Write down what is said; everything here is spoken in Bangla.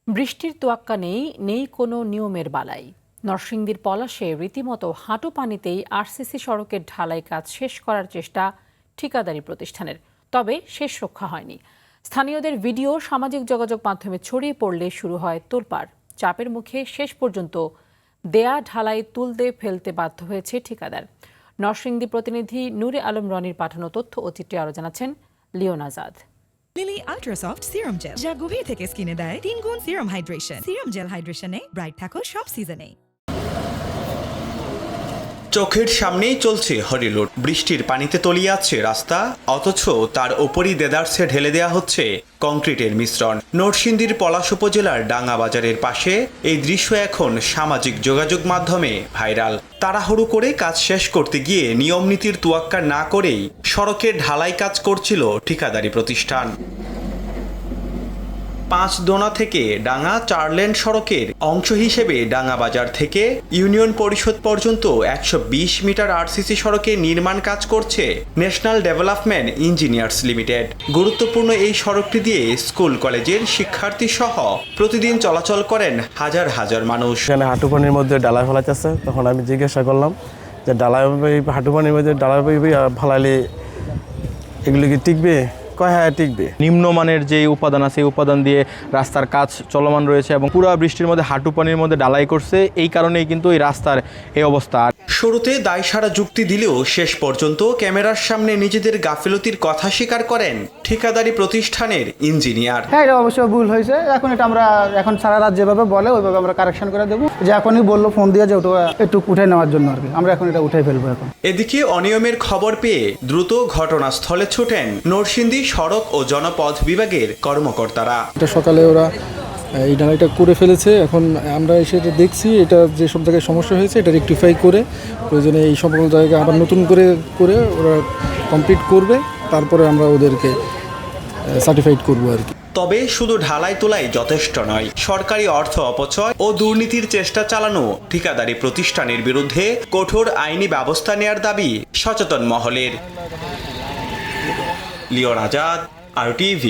বৃষ্টির তোয়াক্কা নেই কোনো নিয়মের বালাই। নরসিংদীর পলাশে রীতিমতো হাঁটু পানিতেই আরসিসি সড়কের ঢালাই কাজ শেষ করার চেষ্টা ঠিকাদারি প্রতিষ্ঠানের, তবে শেষ রক্ষা হয়নি। স্থানীয়দের ভিডিও সামাজিক যোগাযোগ মাধ্যমে ছড়িয়ে পড়লে শুরু হয় তোলপাড়। চাপের মুখে শেষ পর্যন্ত দেয়া ঢালাই তুলতে ফেলতে বাধ্য হয়েছে ঠিকাদার। নরসিংদী প্রতিনিধি নূরে আলম রনির পাঠানো তথ্য ও চিত্রে আরও জানাচ্ছেন Leon Azad. Lily ultra soft serum gel, যা গভীর থেকে স্কিনে দেয় 3 গুণ সিরাম হাইড্রেশন। সিরাম জেল হাইড্রেশনে ব্রাইট থাকো সব সিজনে। চোখের সামনেই চলছে হরিলুট। বৃষ্টির পানিতে তলিয়ে আছে রাস্তা, অথচ তার ওপরই দেদারসে ঢেলে দেয়া হচ্ছে কংক্রিটের মিশ্রণ। নরসিংদীর পলাশ উপজেলার ডাঙ্গা বাজারের পাশে এই দৃশ্য এখন সামাজিক যোগাযোগ মাধ্যমে ভাইরাল। তাড়াহুড়ো করে কাজ শেষ করতে গিয়ে নিয়মনীতির তোয়াক্কা না করেই সড়কের ঢালাই কাজ করছিল ঠিকাদারি প্রতিষ্ঠান। 5 দোনা থেকে ডাঙ্গা 4 লেন সড়কের অংশ হিসেবে ডাঙ্গা বাজার থেকে ইউনিয়ন পরিষদ পর্যন্ত 120 মিটার আরসিসি সড়কে নির্মাণ কাজ করছে ন্যাশনাল ডেভেলপমেন্ট ইঞ্জিনিয়ার্স লিমিটেড। গুরুত্বপূর্ণ এই সড়কটি দিয়ে স্কুল কলেজের শিক্ষার্থী সহ প্রতিদিন চলাচল করেন হাজার হাজার মানুষ। এখানে হাঁটু পানির মধ্যে ডালাই ফেলাইতেছে, তখন আমি জিজ্ঞাসা করলাম যে ডালাই হাঁটু পানির মধ্যে ডালাই ফেলাইলে এগুলো কি টিকবে? কয় হ্যাঁ টিকবে। নিম্নমানের যে উপাদান আছে এই উপাদান দিয়ে রাস্তার কাজ চলমান রয়েছে এবং পুরো বৃষ্টির মধ্যে হাঁটু পানির মধ্যে ঢালাই করছে, এই কারণেই কিন্তু এই রাস্তার এই অবস্থা। শুরুতে দায়সারা যুক্তি দিলেও শেষ পর্যন্ত ক্যামেরার সামনে নিজেদের গাফিলতির কথা স্বীকার করেন ঠিকাদারি প্রতিষ্ঠানের ইঞ্জিনিয়ার। হ্যাঁ, এটা অবশ্যই ভুল হয়েছে। এখন এটা আমরা সারা রাত যেভাবে বলে ওইভাবে আমরা কারেকশন করে দেবো। যে এখনই বললো ফোন দিয়ে যে ওটা একটু উঠে নেওয়ার জন্য আর কি, আমরা এখন এটা উঠে ফেলবো এখন। এদিকে অনিয়মের খবর পেয়ে দ্রুত ঘটনাস্থলে ছুটেন নরসিংদী সড়ক ও জনপথ বিভাগের কর্মকর্তারা। এটা সকালে ওরা এই ডালাইটা করে ফেলেছে। এখন আমরা এসে দেখছি এটা যে সব জায়গায় সমস্যা হয়েছে এটা রেকটিফাই করে প্রয়োজনে এই সকল জায়গায় আবার নতুন করে ওরা কমপ্লিট করবে, তারপরে আমরা ওদেরকে সার্টিফাইড করবো আর কি। তবে শুধু ঢালাই তোলাই যথেষ্ট নয়, সরকারি অর্থ অপচয় ও দুর্নীতির চেষ্টা চালানো ঠিকাদারি প্রতিষ্ঠানের বিরুদ্ধে কঠোর আইনি ব্যবস্থা নেয়ার দাবি সচেতন মহলের। Leon Azad, RTV।